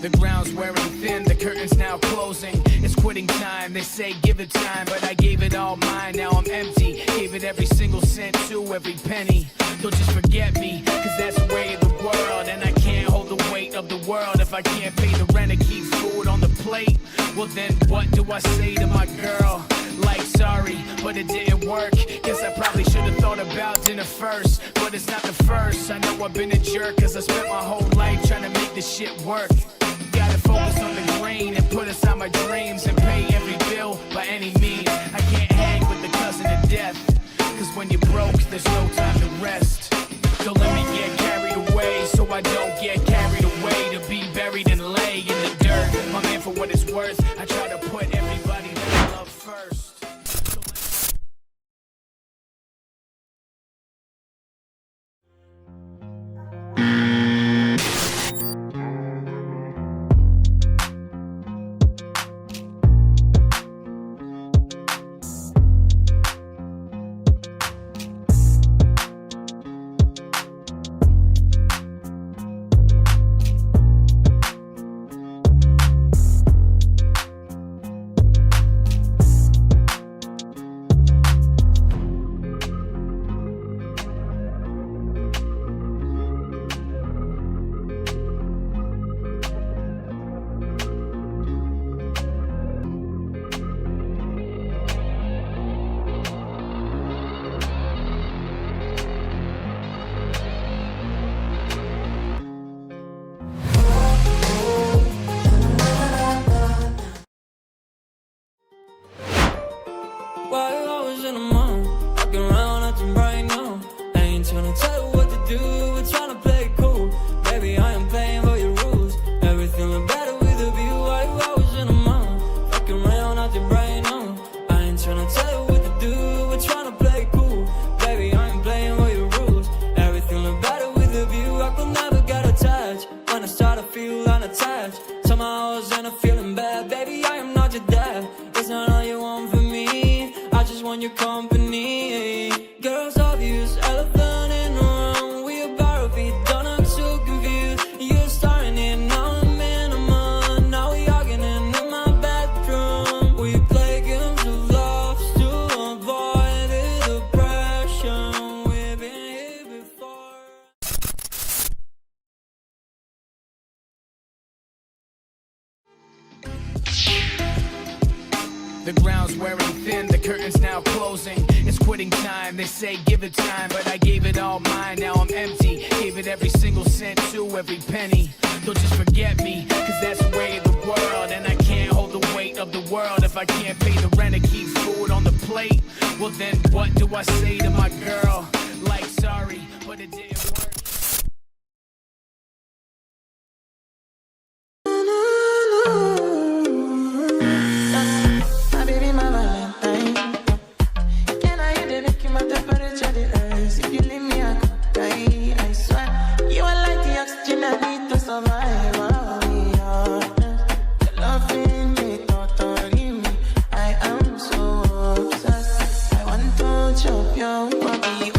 The ground's wearing thin, the curtain's now closing. It's quitting time, they say give it time, but I gave it all mine, now I'm empty. Gave it every single cent to every penny. Don't just forget me, cause that's the way of the world. And I can't hold the weight of the world if I can't pay the rent and keep food on the plate. Well then what do I say to my girl? Like sorry, but it didn't work. Guess I probably should've thought about dinner first, but it's not the first. I know I've been a jerk, cause I spent my whole life trying to make this shit work. Gotta focus on the green and put aside my dreams and pay every bill by any means. I can't hang with the cousin of death, cause when you're broke, there's no time to rest. Don't let me get carried away, so I don't get carried away. To be buried and lay in the dirt, my man, for what it's worth, I try to put everybody that I love first. While I was in the mall, walking around acting right now. I ain't tryna tell you what to do, we're tryna play it cool. Baby, I am playing by your rules. Everything look better with a view. While I was in the mall, walking around acting right now. I ain't tryna tell you what to do, we're tryna play it cool. Baby, I am playing by your rules. Everything look better with a view. I could never get attached. When I start to feel unattached, somehow I was in a feeling bad. Baby, I am not your dad. It's not all you want from me, I just want your company. Girls obvious, elephant in the room. We about to be done, I'm so confused. You're starting it, now I'm in a month. Now we arguing in my bedroom. We play games of love to avoid the depression. We've been here before. The ground's wearing thin, the curtain's now closing. It's quitting time, they say give it time, but I gave it all mine, now I'm empty. Gave it every single cent to every penny. Don't just forget me, cause that's the way of the world. And I can't hold the weight of the world if I can't pay the rent and keep food on the plate. Well then what do I say to my girl? Like sorry, but it didn't work. I am so obsessed. I want to chop your body.